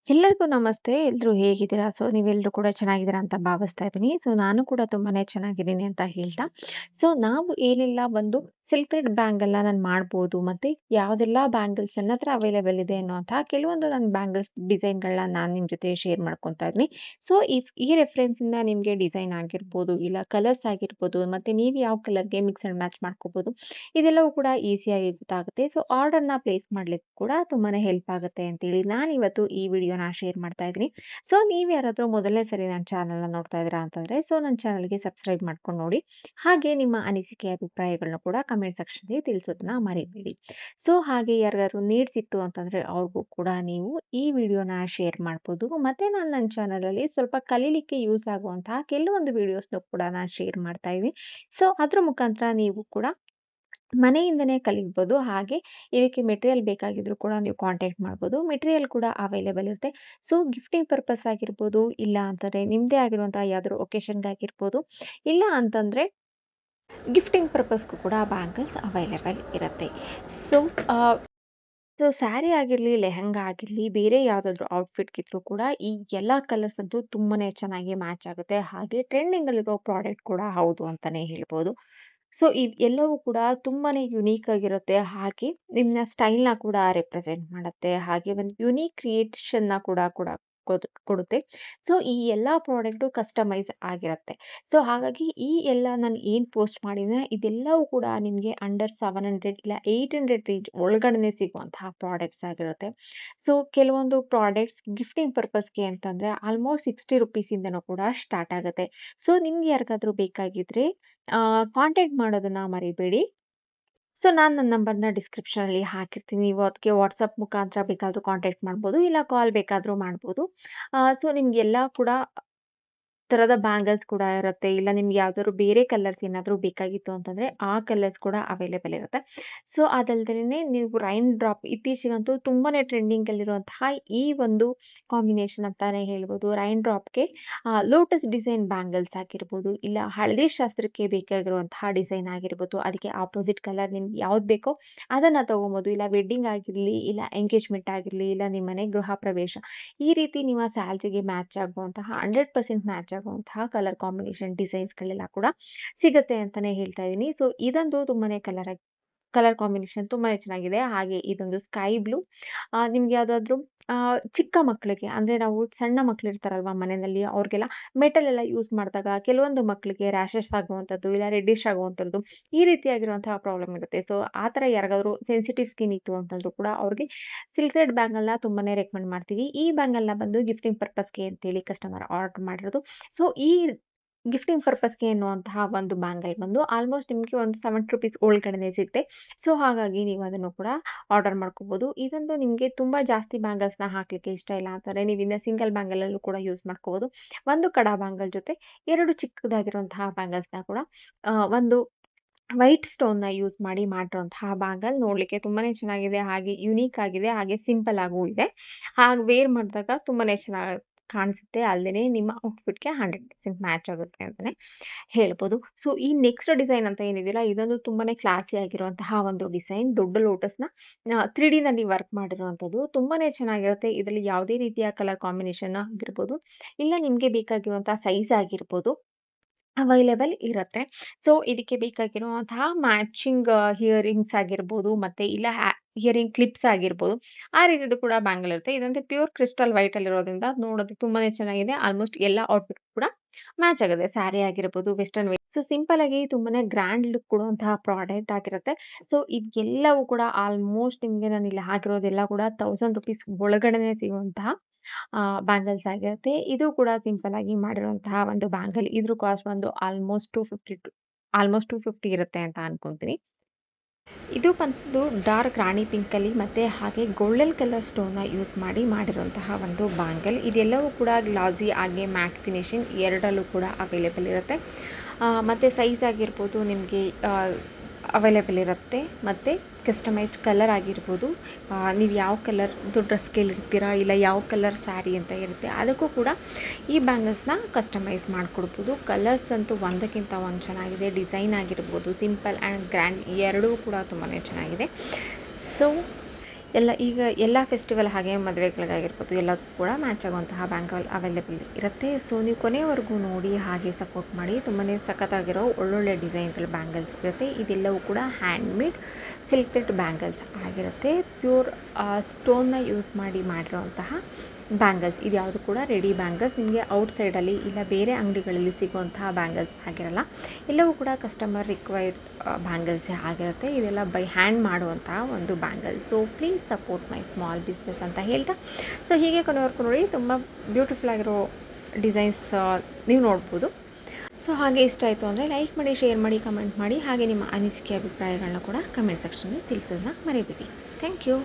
ಎಲ್ಲರಿಗೂ ನಮಸ್ತೆ. ಎಲ್ರೂ ಹೇಗಿದ್ದೀರಾ? ನೀವೆಲ್ಲರೂ ಕೂಡ ಚೆನ್ನಾಗಿದ್ದೀರಾ ಅಂತ ಭಾವಿಸ್ತಾ ಇದ್ದೀನಿ. ನಾನು ಕೂಡ ತುಂಬಾನೇ ಚೆನ್ನಾಗಿದ್ದೀನಿ ಅಂತ ಹೇಳ್ತಾ, ನಾವು ಏನೆಲ್ಲ ಒಂದು ಸಿಲ್ಕ್ ಥ್ರೆಡ್ ಬ್ಯಾಂಗಲ್‌ನ ನಾನು ಮಾಡ್ಬೋದು, ಮತ್ತೆ ಯಾವುದೆಲ್ಲ ಬ್ಯಾಂಗಲ್ಸ್ ನನ್ನ ಹತ್ರ ಅವೈಲೇಬಲ್ ಇದೆ ಅನ್ನುವಂತಹ ಕೆಲವೊಂದು ನನ್ನ ಬ್ಯಾಂಗಲ್ಸ್ ಡಿಸೈನ್‌ಗಳನ್ನ ನಾನು ನಿಮ್ಮ ಜೊತೆ ಶೇರ್ ಮಾಡ್ಕೊತಾ ಇದ್ದೀನಿ. ಈ ರೆಫರೆನ್ಸಿಂದ ನಿಮಗೆ ಡಿಸೈನ್ ಆಗಿರ್ಬೋದು, ಇಲ್ಲ ಕಲರ್ಸ್ ಆಗಿರ್ಬೋದು, ಮತ್ತೆ ನೀವು ಯಾವ ಕಲರ್‌ಗೆ ಮಿಕ್ಸ್ ಆಂಡ್ ಮ್ಯಾಚ್ ಮಾಡ್ಕೋಬೋದು. ಇದೆಲ್ಲವೂ ಕೂಡ ಈಸಿಯಾಗಿ ಗೊತ್ತಾಗುತ್ತೆ. ಆರ್ಡರ್‌ನ ಪ್ಲೇಸ್ ಮಾಡ್ಲಿಕ್ಕೆ ಕೂಡ ತುಂಬಾನೇ ಹೆಲ್ಪ್ ಆಗುತ್ತೆ ಅಂತೇಳಿ ನಾನಿವತ್ತು ಈ ವಿಡಿಯೋನ ಶೇರ್ ಮಾಡ್ತಾ ಇದ್ದೀನಿ. ನೀವು ಯಾರಾದರೂ ಮೊದಲನೇ ಸರಿ ನನ್ನ ಚಾನಲ್‌ನ ನೋಡ್ತಾ ಇದ್ದೀರಾ ಅಂತಂದ್ರೆ, ನನ್ನ ಚಾನಲ್‌ಗೆ ಸಬ್ಸ್ಕ್ರೈಬ್ ಮಾಡ್ಕೊಂಡು ನೋಡಿ. ಹಾಗೆ ನಿಮ್ಮ ಅನಿಸಿಕೆ, ಅಭಿಪ್ರಾಯಗಳನ್ನ ಕೂಡ ಕಮೆಂಟ್ ಸೆಕ್ಷನ್‌ಗೆ ತಿಳಿಸೋದನ್ನ ಮರಿಬೇಡಿ. ಹಾಗೆ ಯಾರಿಗಾದ್ರು ನೀಡ್ಸ್ ಇತ್ತು ಅಂತಂದ್ರೆ ಅವ್ರಿಗೂ ಕೂಡ ನೀವು ಈ ವಿಡಿಯೋನ ಶೇರ್ ಮಾಡ್ಬೋದು. ಮತ್ತೆ ನಾನು ನನ್ನ ಚಾನಲಲ್ಲಿ ಸ್ವಲ್ಪ ಕಲೀಲಿಕ್ಕೆ ಯೂಸ್ ಆಗುವಂತಹ ಕೆಲವೊಂದು ವಿಡಿಯೋಸ್‌ನು ಕೂಡ ನಾನು ಶೇರ್ ಮಾಡ್ತಾ ಇದ್ದೀನಿ. ಅದ್ರ ಮುಖಾಂತರ ನೀವು ಕೂಡ ಮನೆಯಿಂದನೇ ಕಲಿಬೋದು. ಹಾಗೆ ಇದಕ್ಕೆ ಮೆಟೀರಿಯಲ್ ಬೇಕಾಗಿದ್ರು ಕೂಡ ನೀವು ಕಾಂಟ್ಯಾಕ್ಟ್ ಮಾಡ್ಬೋದು. ಮೆಟೀರಿಯಲ್ ಕೂಡ ಅವೈಲೇಬಲ್ ಇರುತ್ತೆ. ಗಿಫ್ಟಿಂಗ್ ಪರ್ಪಸ್ ಆಗಿರ್ಬೋದು, ಇಲ್ಲ ಅಂತಂದ್ರೆ ನಿಮ್ಮದೇ ಆಗಿರುವಂತಹ ಯಾವ್ದಾದ್ರು ಒಕೇಶನ್‌ಗಾಗಿರ್ಬೋದು, ಇಲ್ಲ ಅಂತಂದ್ರೆ ಗಿಫ್ಟಿಂಗ್ ಪರ್ಪಸ್‌ಗೂ ಕೂಡ ಬ್ಯಾಂಗಲ್ಸ್ ಅವೈಲೇಬಲ್ ಇರುತ್ತೆ. ಸೊ, ಆಹ್, ಸ್ಯಾರಿ ಆಗಿರಲಿ, ಲೆಹೆಂಗಾ ಆಗಿರಲಿ, ಬೇರೆ ಯಾವುದಾದ್ರೂ ಔಟ್‌ಫಿಟ್‌ಗಿದ್ರು ಕೂಡ ಈ ಎಲ್ಲ ಕಲರ್ಸ್ ಅಂತೂ ತುಂಬಾನೇ ಚೆನ್ನಾಗಿ ಮ್ಯಾಚ್ ಆಗುತ್ತೆ. ಹಾಗೆ ಟ್ರೆಂಡಿಂಗಲ್ಲಿರೋ ಪ್ರಾಡಕ್ಟ್ ಕೂಡ ಹೌದು ಅಂತಾನೆ ಹೇಳ್ಬೋದು. ಎಲ್ಲವೂ ಕೂಡ ತುಂಬಾನೇ ಯುನೀಕ್ ಆಗಿರುತ್ತೆ. ಹಾಗೆ ನಿಮ್ಮ ಸ್ಟೈಲ್‌ನ ಕೂಡ ರೆಪ್ರೆಸೆಂಟ್ ಮಾಡುತ್ತೆ. ಹಾಗೆ ಒಂದು ಯುನೀಕ್ ಕ್ರಿಯೇಷನ್‌ನ ಕೂಡ ಕೂಡ ಕೊಡುತ್ತೆ. ಈ ಎಲ್ಲಾ ಪ್ರಾಡಕ್ಟು ಕಸ್ಟಮೈಸ್ ಆಗಿರುತ್ತೆ. ಹಾಗಾಗಿ ಈ ಎಲ್ಲ ನಾನು ಏನು ಪೋಸ್ಟ್ ಮಾಡಿದ್ರೆ ಇದೆಲ್ಲವೂ ಕೂಡ ನಿಮಗೆ ಅಂಡರ್ 700 ಇಲ್ಲ 800 ರೇಂಜ್ ಒಳಗಡೆನೆ ಸಿಗುವಂತಹ ಪ್ರಾಡಕ್ಟ್ಸ್ ಆಗಿರುತ್ತೆ. ಕೆಲವೊಂದು ಪ್ರಾಡಕ್ಟ್ಸ್ ಗಿಫ್ಟಿಂಗ್ ಪರ್ಪಸ್‌ಗೆ ಅಂತಂದ್ರೆ ಆಲ್ಮೋಸ್ಟ್ 60 ರುಪೀಸಿಂದನೂ ಕೂಡ ಸ್ಟಾರ್ಟ್ ಆಗುತ್ತೆ. ನಿಮ್ಗೆ ಯಾರಿಗಾದ್ರೂ ಬೇಕಾಗಿದ್ರೆ ಕಾಂಟ್ಯಾಕ್ಟ್ ಮಾಡೋದನ್ನ ಮರಿಬೇಡಿ. ನಾನು ನನ್ನ ನಂಬರ್‌ನ ಡಿಸ್ಕ್ರಿಪ್ಷನಲ್ಲಿ ಹಾಕಿರ್ತೀನಿ. ನೀವು ಅದಕ್ಕೆ ವಾಟ್ಸಪ್ ಮುಖಾಂತರ ಬೇಕಾದ್ರೂ ಕಾಂಟ್ಯಾಕ್ಟ್ ಮಾಡ್ಬೋದು, ಇಲ್ಲ ಕಾಲ್ ಬೇಕಾದ್ರೂ ಮಾಡ್ಬೋದು. ನಿಮ್ಗೆಲ್ಲ ಕೂಡ ಥರದ ಬ್ಯಾಂಗಲ್ಸ್ ಕೂಡ ಇರುತ್ತೆ. ಇಲ್ಲ ನಿಮ್ಗೆ ಯಾವ್ದಾದ್ರು ಬೇರೆ ಕಲರ್ಸ್ ಏನಾದರೂ ಬೇಕಾಗಿತ್ತು ಅಂತಂದ್ರೆ, ಆ ಕಲರ್ಸ್ ಕೂಡ ಅವೈಲೇಬಲ್ ಇರುತ್ತೆ. ಅದಲ್ದೇನೆ ನೀವು ರೈನ್ ಡ್ರಾಪ್ ಇತ್ತೀಚೆಗಂತೂ ತುಂಬಾನೇ ಟ್ರೆಂಡಿಂಗಲ್ಲಿರುವಂತಹ ಈ ಒಂದು ಕಾಂಬಿನೇಷನ್ ಅಂತಾನೆ ಹೇಳ್ಬೋದು. ರೈನ್ ಡ್ರಾಪ್‌ಗೆ ಲೋಟಸ್ ಡಿಸೈನ್ ಬ್ಯಾಂಗಲ್ಸ್ ಆಗಿರ್ಬೋದು, ಇಲ್ಲ ಹಳದಿ ಶಾಸ್ತ್ರಕ್ಕೆ ಬೇಕಾಗಿರುವಂತಹ ಡಿಸೈನ್ ಆಗಿರ್ಬೋದು, ಅದಕ್ಕೆ ಆಪೋಸಿಟ್ ಕಲರ್ ನಿಮ್ಗೆ ಯಾವ್ದು ಬೇಕೋ ಅದನ್ನ ತಗೋಬೋದು. ಇಲ್ಲ ವೆಡ್ಡಿಂಗ್ ಆಗಿರ್ಲಿ, ಇಲ್ಲ ಎಂಗೇಜ್‌ಮೆಂಟ್ ಆಗಿರ್ಲಿ, ಇಲ್ಲ ನಿಮ್ಮನೆ ಗೃಹ ಪ್ರವೇಶ, ಈ ರೀತಿ ನಿಮ್ಮ ಸ್ಯಾಲರಿಗೆ ಮ್ಯಾಚ್ ಆಗುವಂತಹ 100% ಮ್ಯಾಚ್ ಆಗುವಂತಹ ಕಲರ್ ಕಾಂಬಿನೇಷನ್ ಡಿಸೈನ್ಸ್‌ಗಳೆಲ್ಲ ಕೂಡ ಸಿಗುತ್ತೆ ಅಂತಾನೆ ಹೇಳ್ತಾ ಇದ್ದೀನಿ. ಇದಂತೂ ತುಂಬಾನೇ ಕಲರ್ ಕಾಂಬಿನೇಷನ್ ತುಂಬಾನೇ ಚೆನ್ನಾಗಿದೆ. ಹಾಗೆ ಇದೊಂದು ಸ್ಕೈ ಬ್ಲೂ, ನಿಮ್ಗೆ ಯಾವ್ದಾದ್ರು ಚಿಕ್ಕ ಮಕ್ಕಳಿಗೆ ಅಂದ್ರೆ ನಾವು ಸಣ್ಣ ಮಕ್ಕಳಿರ್ತಾರಲ್ವಾ ಮನೆಯಲ್ಲಿ, ಅವ್ರಿಗೆಲ್ಲ ಮೆಟಲ್ ಎಲ್ಲ ಯೂಸ್ ಮಾಡಿದಾಗ ಕೆಲವೊಂದು ಮಕ್ಕಳಿಗೆ ರ್ಯಾಷಸ್ ಆಗುವಂಥದ್ದು, ಇಲ್ಲ ರೆಡ್ಡಿಶ್ ಆಗುವಂಥದ್ದು, ಈ ರೀತಿಯಾಗಿರುವಂತಹ ಪ್ರಾಬ್ಲಮ್ ಇರುತ್ತೆ. ಆ ಥರ ಯಾರಿಗಾದ್ರೂ ಸೆನ್ಸಿಟಿವ್ ಸ್ಕಿನ್ ಇತ್ತು ಅಂತಂದ್ರೂ ಕೂಡ ಅವ್ರಿಗೆ ಸಿಲ್ಕ್ ಥ್ರೆಡ್ ಬ್ಯಾಂಗಲ್‌ನ ತುಂಬಾನೇ ರೆಕಮೆಂಡ್ ಮಾಡ್ತೀವಿ. ಈ ಬ್ಯಾಂಗಲ್‌ನ ಬಂದು ಗಿಫ್ಟಿಂಗ್ ಪರ್ಪಸ್‌ಗೆ ಅಂತೇಳಿ ಕಸ್ಟಮರ್ ಆರ್ಡರ್ ಮಾಡಿರೋದು. ಈ ಗಿಫ್ಟಿಂಗ್ ಪರ್ಪಸ್‌ಗೆ ಎನ್ನುವಂತಹ ಒಂದು ಬ್ಯಾಂಗಲ್ ಬಂದು ಆಲ್ಮೋಸ್ಟ್ ನಿಮಗೆ ಒಂದು 70 ರುಪೀಸ್ ಒಳಗಡೆನೆ ಸಿಗುತ್ತೆ. ಹಾಗಾಗಿ ನೀವು ಅದನ್ನು ಕೂಡ ಆರ್ಡರ್ ಮಾಡ್ಕೋಬಹುದು. ಇದಂತೂ ನಿಮಗೆ ತುಂಬಾ ಜಾಸ್ತಿ ಬ್ಯಾಂಗಲ್ಸ್‌ನ ಹಾಕ್ಲಿಕ್ಕೆ ಇಷ್ಟ ಇಲ್ಲ ಅಂತಂದ್ರೆ ನೀವು ಇನ್ನ ಸಿಂಗಲ್ ಬ್ಯಾಂಗಲಲ್ಲೂ ಕೂಡ ಯೂಸ್ ಮಾಡ್ಕೋಬಹುದು. ಒಂದು ಕಡ ಬ್ಯಾಂಗಲ್ ಜೊತೆ 2 ಚಿಕ್ಕದಾಗಿರುವಂತಹ ಬ್ಯಾಂಗಲ್ಸ್‌ನ ಕೂಡ ಒಂದು ವೈಟ್ ಸ್ಟೋನ್‌ನ ಯೂಸ್ ಮಾಡಿ ಮಾಡಿರುವಂತಹ ಬ್ಯಾಂಗಲ್ ನೋಡ್ಲಿಕ್ಕೆ ತುಂಬಾನೇ ಚೆನ್ನಾಗಿದೆ. ಹಾಗೆ ಯುನೀಕ್ ಆಗಿದೆ. ಹಾಗೆ ಸಿಂಪಲ್ ಆಗೂ ಇದೆ. ಹಾಗೆ ವೇರ್ ಮಾಡಿದಾಗ ತುಂಬಾನೇ ಚೆನ್ನಾಗಿ ಕಾಣಿಸುತ್ತೆ. ಅಲ್ಲದೇನೆ ನಿಮ್ಮ ಔಟ್‌ಫಿಟ್‌ಗೆ 100% ಮ್ಯಾಚ್ ಆಗುತ್ತೆ ಅಂತಾನೆ ಹೇಳ್ಬೋದು. ಈ ನೆಕ್ಸ್ಟ್ ಡಿಸೈನ್ ಅಂತ ಏನಿದೆಯಲ್ಲ, ಇದೊಂದು ತುಂಬಾನೇ ಕ್ಲಾಸಿ ಆಗಿರುವಂತಹ ಒಂದು ಡಿಸೈನ್. ದೊಡ್ಡ ಲೋಟಸ್‌ನ 3Dನಲ್ಲಿ ವರ್ಕ್ ಮಾಡಿರುವಂಥದ್ದು. ತುಂಬಾನೇ ಚೆನ್ನಾಗಿರುತ್ತೆ. ಇದರಲ್ಲಿ ಯಾವುದೇ ರೀತಿಯ ಕಲರ್ ಕಾಂಬಿನೇಷನ್ ಆಗಿರ್ಬೋದು, ಇಲ್ಲ ನಿಮ್ಗೆ ಬೇಕಾಗಿರುವಂತಹ ಸೈಜ್ ಆಗಿರ್ಬೋದು ಅವೈಲೇಬಲ್ ಇರುತ್ತೆ. ಇದಕ್ಕೆ ಬೇಕಾಗಿರುವಂತಹ ಮ್ಯಾಚಿಂಗ್ ಇಯರಿಂಗ್ಸ್ ಆಗಿರ್ಬೋದು, ಮತ್ತೆ ಇಲ್ಲ ಇಯರಿಂಗ್ ಕ್ಲಿಪ್ಸ್ ಆಗಿರ್ಬೋದು, ಆ ರೀತಿದು ಕೂಡ ಬ್ಯಾಂಗಲ್ ಇರುತ್ತೆ. ಇದಂತೂ ಪ್ಯೂರ್ ಕ್ರಿಸ್ಟಲ್ ವೈಟ್ ಅಲ್ಲಿರೋದ್ರಿಂದ ನೋಡೋದಕ್ಕೆ ತುಂಬಾನೇ ಚೆನ್ನಾಗಿದೆ. ಆಲ್ಮೋಸ್ಟ್ ಎಲ್ಲ ಔಟ್‌ಫಿಟ್ ಕೂಡ ಮ್ಯಾಚ್ ಆಗುತ್ತೆ. ಸ್ಯಾರಿ ಆಗಿರ್ಬೋದು, ವೆಸ್ಟರ್ನ್ ವೇರ್. ಸಿಂಪಲ್ ಆಗಿ ತುಂಬಾನೇ ಗ್ರ್ಯಾಂಡ್ ಲುಕ್ ಕೊಡುವಂತಹ ಪ್ರಾಡಕ್ಟ್ ಆಗಿರುತ್ತೆ. ಇದೆಲ್ಲವೂ ಕೂಡ ಆಲ್ಮೋಸ್ಟ್ ನಿಮ್ಗೆ ನಾನು ಇಲ್ಲಿ ಹಾಕಿರೋದೆಲ್ಲ ಕೂಡ 1000 ರುಪೀಸ್ ಒಳಗಡೆನೆ ಸಿಗುವಂತಹ ಬ್ಯಾಂಗಲ್ಸ್ ಆಗಿರುತ್ತೆ. ಇದು ಕೂಡ ಸಿಂಪಲ್ ಆಗಿ ಮಾಡಿರುವಂತಹ ಒಂದು ಬ್ಯಾಂಗಲ್. ಇದ್ರ ಕಾಸ್ಟ್ ಬಂದು ಆಲ್ಮೋಸ್ಟ್ 250 ಇರುತ್ತೆ ಅಂತ ಅನ್ಕೊಂತೀನಿ. ಇದು ಬಂದು ಡಾರ್ಕ್ ರಾಣಿ ಪಿಂಕಲ್ಲಿ ಮತ್ತೆ ಹಾಗೆ ಗೋಲ್ಡನ್ ಕಲರ್ ಸ್ಟೋನ್ನ ಯೂಸ್ ಮಾಡಿ ಮಾಡಿರುವಂತಹ ಒಂದು ಬ್ಯಾಂಗಲ್. ಇದೆಲ್ಲವೂ ಕೂಡ ಗ್ಲಾಸಿ ಹಾಗೆ ಮ್ಯಾಟ್ ಫಿನಿಶಿಂಗ್ ಎರಡರಲ್ಲೂ ಕೂಡ ಅವೈಲೇಬಲ್ ಇರುತ್ತೆ. ಮತ್ತು ಸೈಜ್ ಆಗಿರ್ಬೋದು ನಿಮಗೆ ಅವೈಲೇಬಲ್ ಇರುತ್ತೆ. ಮತ್ತು ಕಸ್ಟಮೈಸ್ಡ್ ಕಲರ್ ಆಗಿರ್ಬೋದು, ನೀವು ಯಾವ ಕಲರ್ದು ಡ್ರೆಸ್ ಕೇಳಿರ್ತೀರಾ, ಇಲ್ಲ ಯಾವ ಕಲರ್ ಸ್ಯಾರಿ ಅಂತ ಇರುತ್ತೆ ಅದಕ್ಕೂ ಕೂಡ ಈ ಬ್ಯಾಂಗಲ್ಸ್‌ನ ಕಸ್ಟಮೈಸ್ ಮಾಡಿಕೊಡ್ಬೋದು. ಕಲರ್ಸ್ ಅಂತೂ ಒಂದಕ್ಕಿಂತ ಒಂದು ಚೆನ್ನಾಗಿದೆ. ಡಿಸೈನ್ ಆಗಿರ್ಬೋದು, ಸಿಂಪಲ್ ಆ್ಯಂಡ್ ಗ್ರ್ಯಾಂಡ್ ಎರಡೂ ಕೂಡ ತುಂಬಾ ಚೆನ್ನಾಗಿದೆ. ಈಗ ಎಲ್ಲ ಫೆಸ್ಟಿವಲ್ ಹಾಗೆ ಮದುವೆಗಳಿಗಾಗಿರ್ಬೋದು ಎಲ್ಲದಕ್ಕೂ ಕೂಡ ಮ್ಯಾಚ್ ಆಗುವಂತಹ ಬ್ಯಾಂಗಲ್ ಅವೈಲೇಬಲ್ ಇರುತ್ತೆ. ಸೊ ನೀವು ಕೊನೆವರೆಗೂ ನೋಡಿ ಹಾಗೆ ಸಪೋರ್ಟ್ ಮಾಡಿ. ತುಂಬಾ ಸಖತ್ತಾಗಿರೋ ಒಳ್ಳೊಳ್ಳೆ ಡಿಸೈನ್ಗಳ ಬ್ಯಾಂಗಲ್ಸ್ ಇರುತ್ತೆ. ಇದೆಲ್ಲವೂ ಕೂಡ ಹ್ಯಾಂಡ್ಮೇಡ್ ಸಿಲ್ಕ್ ಬ್ಯಾಂಗಲ್ಸ್ ಆಗಿರುತ್ತೆ. ಪ್ಯೂರ್ ಸ್ಟೋನ್ನ ಯೂಸ್ ಮಾಡಿ ಮಾಡಿರೋಂತಹ ಬ್ಯಾಂಗಲ್ಸ್. ಇದು ಯಾವುದು ಕೂಡ ರೆಡಿ ಬ್ಯಾಂಗಲ್ಸ್, ನಿಮಗೆ ಔಟ್ಸೈಡಲ್ಲಿ ಇಲ್ಲ ಬೇರೆ ಅಂಗಡಿಗಳಲ್ಲಿ ಸಿಗುವಂತಹ ಬ್ಯಾಂಗಲ್ಸ್ ಆಗಿರಲ್ಲ. ಎಲ್ಲವೂ ಕೂಡ ಕಸ್ಟಮರ್ ರಿಕ್ವೈರ್ಡ್ ಬ್ಯಾಂಗಲ್ಸೇ ಆಗಿರುತ್ತೆ. ಇದೆಲ್ಲ ಬೈ ಹ್ಯಾಂಡ್ ಮಾಡುವಂತಹ ಒಂದು bangle. So please support my small business ಅಂತ ಹೇಳ್ತಾ, ಸೊ ಹೀಗೆ ಕೊನೆವರೆಗೂ ನೋಡಿ. ತುಂಬ ಬ್ಯೂಟಿಫುಲ್ ಆಗಿರೋ ಡಿಸೈನ್ಸ್ ನೀವು ನೋಡ್ಬೋದು. ಸೊ ಹಾಗೆ ಇಷ್ಟ ಆಯಿತು ಅಂದರೆ ಲೈಕ್ ಮಾಡಿ, ಶೇರ್ ಮಾಡಿ, ಕಮೆಂಟ್ ಮಾಡಿ. ಹಾಗೆ ನಿಮ್ಮ ಅನಿಸಿಕೆ ಅಭಿಪ್ರಾಯಗಳನ್ನ ಕೂಡ ಕಮೆಂಟ್ ಸೆಕ್ಷನಲ್ಲಿ ತಿಳಿಸೋದನ್ನ ಮರಿಬೇಡಿ. Thank you.